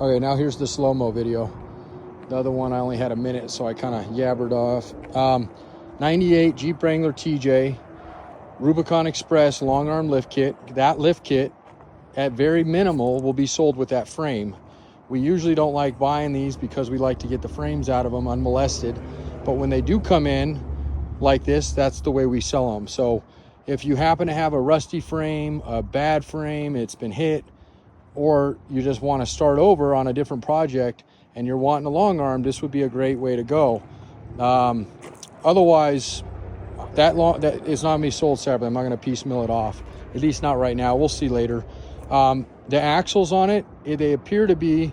Okay, now here's the slow-mo video. The other one I only had a minute, so I kind of yabbered off. 98 Jeep Wrangler TJ, Rubicon Express long arm lift kit. That lift kit, at very minimal, will be sold with that frame. We usually don't like buying these because we like to get the frames out of them unmolested. But when they do come in like this, that's the way we sell them. So if you happen to have a rusty frame, a bad frame, it's been hit, or you just want to start over on a different project and you're wanting a long arm, this would be a great way to go. Otherwise, that is not going to be sold separately. I'm not going to piecemeal it off, at least not right now. We'll see later. The axles on it, they appear to be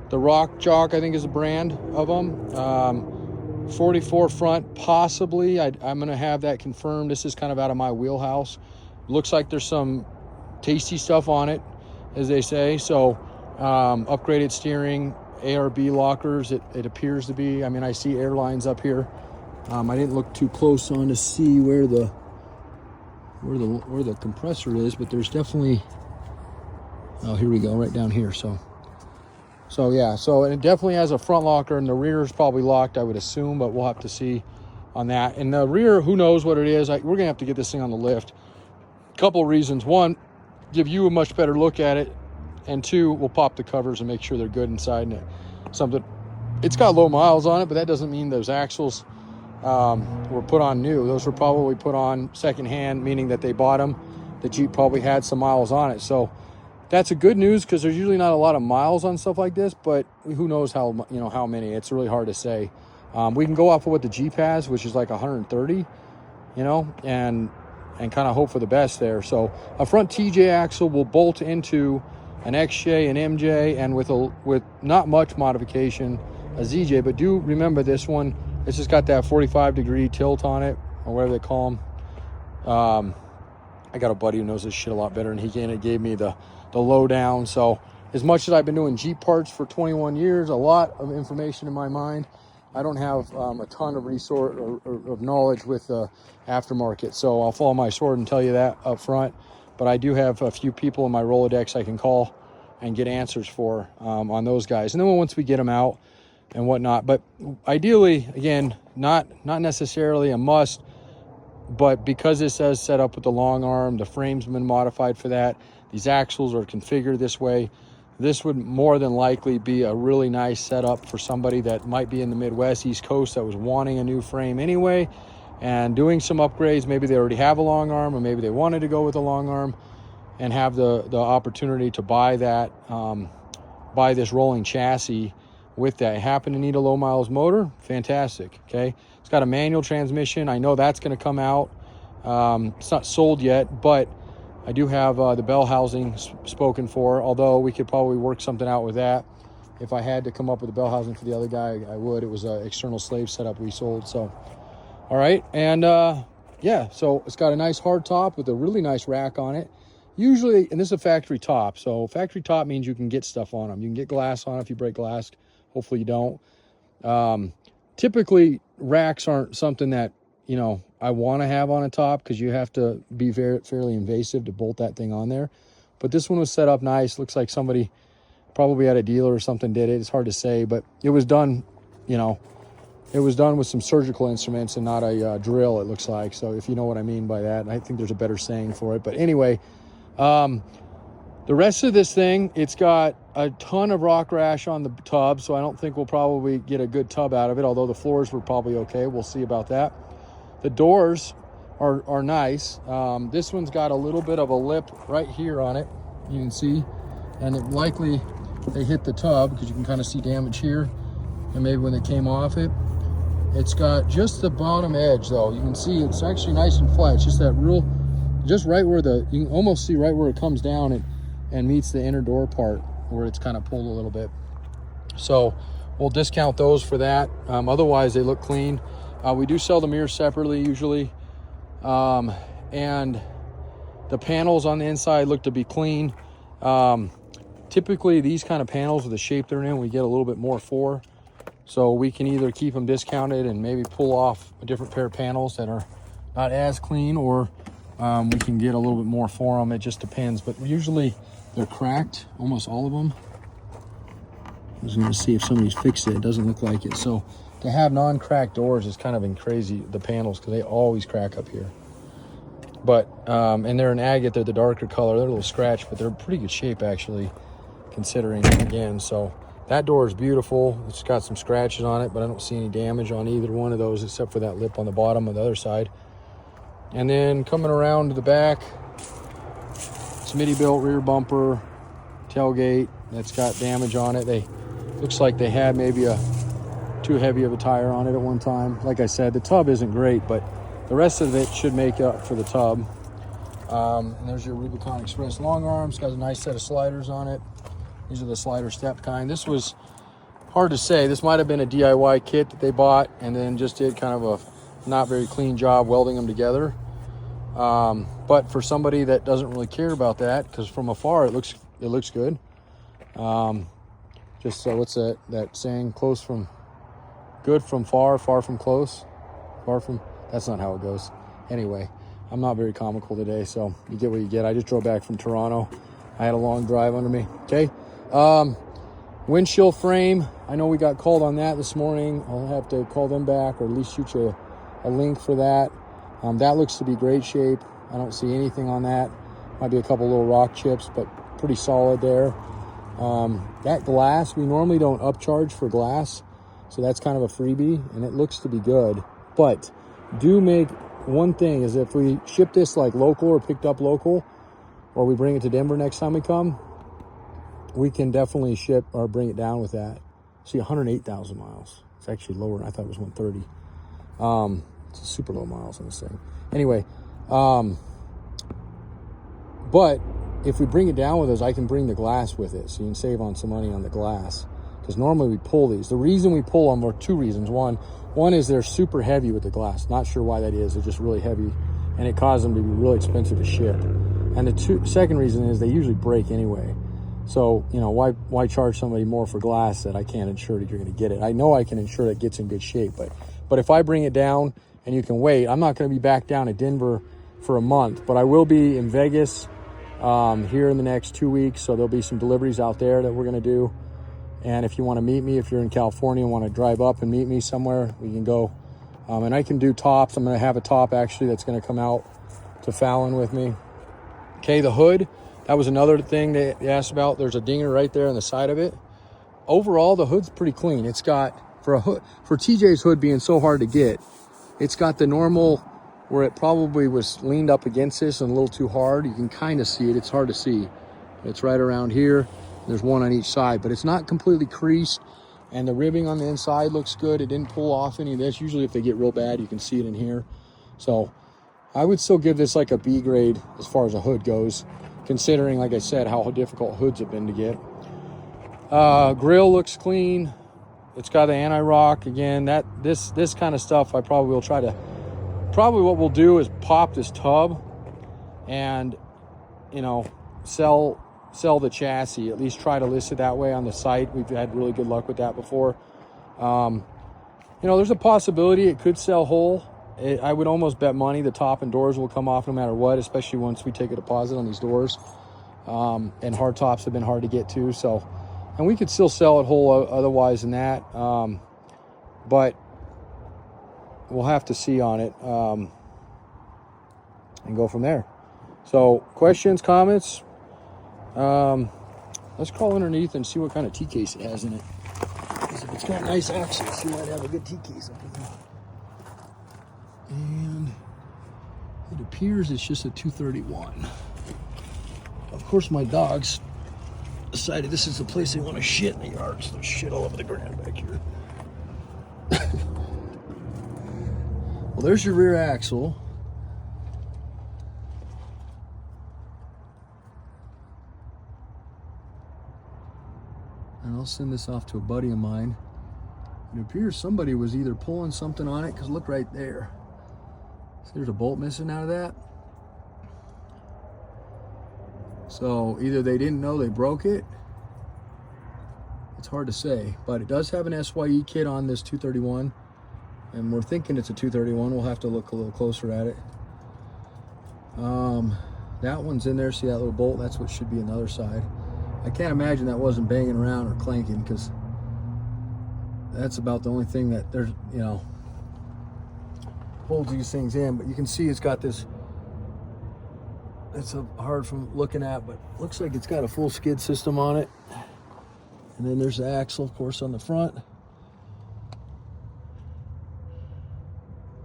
the Jock, I think is the brand of them. 44 front, possibly. I'm going to have that confirmed. This is kind of out of my wheelhouse. Looks like there's some tasty stuff on it, as they say. So upgraded steering, ARB lockers, it appears to be. I mean, I see airlines up here. I didn't look too close on to see where the compressor is, but there's definitely, oh, here we go, right down here. So yeah, so it definitely has a front locker, and the rear is probably locked, I would assume, but we'll have to see on that. And the rear, who knows what it is. We're gonna have to get this thing on the lift. A couple reasons: one, give you a much better look at it, and two, we'll pop the covers and make sure they're good inside. And it's got low miles on it, but that doesn't mean those axles were put on new. Those were probably put on secondhand, meaning that they bought them. The Jeep probably had some miles on it, so that's a good news, because there's usually not a lot of miles on stuff like this, but who knows how many. It's really hard to say. We can go off of what the Jeep has, which is like 130, and kind of hope for the best there. So a front TJ axle will bolt into an XJ, an MJ, and with not much modification, a ZJ. But do remember this one, it's just got that 45-degree tilt on it, or whatever they call them. I got a buddy who knows this shit a lot better, and he gave me the lowdown. So as much as I've been doing Jeep parts for 21 years, a lot of information in my mind, I don't have a ton of resource or of knowledge with aftermarket. So I'll follow my sword and tell you that up front. But I do have a few people in my Rolodex I can call and get answers for on those guys. And then once we get them out and whatnot. But ideally, again, not necessarily a must, but because this says set up with the long arm, the frame's been modified for that, these axles are configured this way, this would more than likely be a really nice setup for somebody that might be in the Midwest, East Coast, that was wanting a new frame anyway and doing some upgrades. Maybe they already have a long arm, or maybe they wanted to go with a long arm and have the opportunity to buy this rolling chassis with that. Happen to need a low miles motor? Fantastic. Okay, it's got a manual transmission. I know that's going to come out. It's not sold yet, but I do have the bell housing spoken for, although we could probably work something out with that. If I had to come up with a bell housing for the other guy, I would. It was an external slave setup we sold. So, all right. And yeah, so it's got a nice hard top with a really nice rack on it. Usually, and this is a factory top. So factory top means you can get stuff on them. You can get glass on it if you break glass. Hopefully you don't. Typically, racks aren't something that, I want to have on a top, because you have to be fairly invasive to bolt that thing on there. But this one was set up nice. Looks like somebody probably at a dealer or something did it. It's hard to say, but it was done, it was done with some surgical instruments and not a drill, it looks like. So if you know what I mean by that, I think there's a better saying for it. But anyway, the rest of this thing, it's got a ton of rock rash on the tub, so I don't think we'll probably get a good tub out of it, although the floors were probably okay. We'll see about that. The doors are nice. This one's got a little bit of a lip right here on it, you can see, and it likely they hit the tub, because you can kind of see damage here, and maybe when they came off it. It's got just the bottom edge, though. You can see it's actually nice and flat. It's just that just right where you can almost see right where it comes down and meets the inner door part, where it's kind of pulled a little bit. So we'll discount those for that. Otherwise, they look clean. We do sell the mirrors separately usually. And the panels on the inside look to be clean. Typically, these kind of panels with the shape they're in, we get a little bit more for. So we can either keep them discounted and maybe pull off a different pair of panels that are not as clean, or we can get a little bit more for them. It just depends. But usually they're cracked, almost all of them. I was gonna see if somebody's fixed it. It doesn't look like it. So to have non-cracked doors is kind of been crazy, the panels, because they always crack up here. But, and they're an agate, they're the darker color. They're a little scratched, but they're in pretty good shape actually, considering again. So that door is beautiful. It's got some scratches on it, but I don't see any damage on either one of those except for that lip on the bottom of the other side. And then coming around to the back, Smitty-built rear bumper, tailgate that's got damage on it. Looks like they had maybe too heavy of a tire on it at one time. Like I said, the tub isn't great, but the rest of it should make up for the tub. And there's your Rubicon Express long arms. Got a nice set of sliders on it. These are the slider step kind. This was hard to say. This might have been a DIY kit that they bought and then just did kind of a not very clean job welding them together. But for somebody that doesn't really care about that, because from afar it looks good. Just so what's that saying? Good from far, far from close. That's not how it goes. Anyway, I'm not very comical today, so you get what you get. I just drove back from Toronto. I had a long drive under me. Okay. Windshield frame. I know we got called on that this morning. I'll have to call them back or at least shoot you a link for that. That looks to be great shape. I don't see anything on that. Might be a couple little rock chips, but pretty solid there. That glass, we normally don't upcharge for glass, so that's kind of a freebie, and it looks to be good. But do make one thing is if we ship this like local or picked up local, or we bring it to Denver next time we come, we can definitely ship or bring it down with that. See, 108,000 miles. It's actually lower. I thought it was 130. It's super low miles on this thing. Anyway, but if we bring it down with us, I can bring the glass with it, so you can save on some money on the glass. Because normally we pull these. The reason we pull them are two reasons. One is they're super heavy with the glass. Not sure why that is. They're just really heavy, and it causes them to be really expensive to ship. And the second reason is they usually break anyway. So, you know, why charge somebody more for glass that I can't ensure that you're going to get it? I know I can ensure it gets in good shape, but if I bring it down and you can wait, I'm not going to be back down at Denver for a month, but I will be in Vegas here in the next 2 weeks. So there'll be some deliveries out there that we're going to do. And if you want to meet me, if you're in California and want to drive up and meet me somewhere, we can go. And I can do tops. I'm going to have a top actually that's going to come out to Fallon with me. Okay, the hood. That was another thing they asked about. There's a dinger right there on the side of it. Overall, the hood's pretty clean. It's got, for TJ's hood being so hard to get, it's got the normal where it probably was leaned up against this and a little too hard. You can kind of see it. It's hard to see. It's right around here. There's one on each side, but it's not completely creased. And the ribbing on the inside looks good. It didn't pull off any of this. Usually if they get real bad, you can see it in here. So I would still give this like a B grade as far as a hood goes, considering, like I said, how difficult hoods have been to get. Grill looks clean. It's got the anti-rock. Again, this kind of stuff I probably will try to, probably what we'll do is pop this tub and, you know, sell the chassis, at least try to list it that way on the site. We've had really good luck with that before. You know, there's a possibility it could sell whole. I would almost bet money the top and doors will come off no matter what, especially once we take a deposit on these doors. And hard tops have been hard to get to, so, and we could still sell it whole otherwise than that. But we'll have to see on it and go from there. So questions, comments? Let's crawl underneath and see what kind of T-case it has in it. Because if it's got nice axles, you might have a good T-case up in there. And it appears it's just a 231. Of course, my dogs decided this is the place they want to shit in the yard, so there's shit all over the ground back here. Well, there's your rear axle. And I'll send this off to a buddy of mine. It appears somebody was either pulling something on it, because look right there. So there's a bolt missing out of that. So either they didn't know they broke it. It's hard to say, but it does have an SYE kit on this 231. And we're thinking it's a 231. We'll have to look a little closer at it. That one's in there. See that little bolt? That's what should be on the other side. I can't imagine that wasn't banging around or clanking, because that's about the only thing that there's, you know, holds these things in. But you can see it's got this, it's hard from looking at, but looks like it's got a full skid system on it. And then there's the axle, of course, on the front.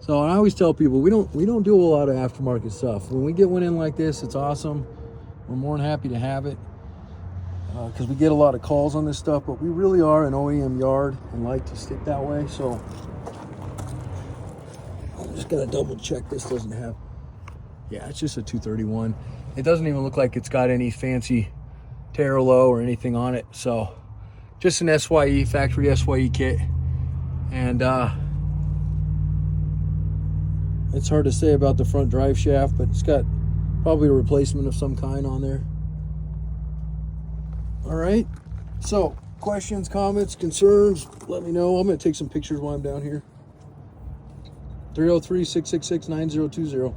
So I always tell people we don't do a lot of aftermarket stuff. When we get one in like this, it's awesome. We're more than happy to have it because we get a lot of calls on this stuff. But we really are an OEM yard and like to stick that way. So I'm just gonna double check this doesn't have. Yeah, it's just a 231. It doesn't even look like it's got any fancy Terralo or anything on it. So just an SYE, factory SYE kit. And it's hard to say about the front drive shaft, but it's got probably a replacement of some kind on there. All right, so questions, comments, concerns, let me know. I'm gonna take some pictures while I'm down here. 303-666-9020.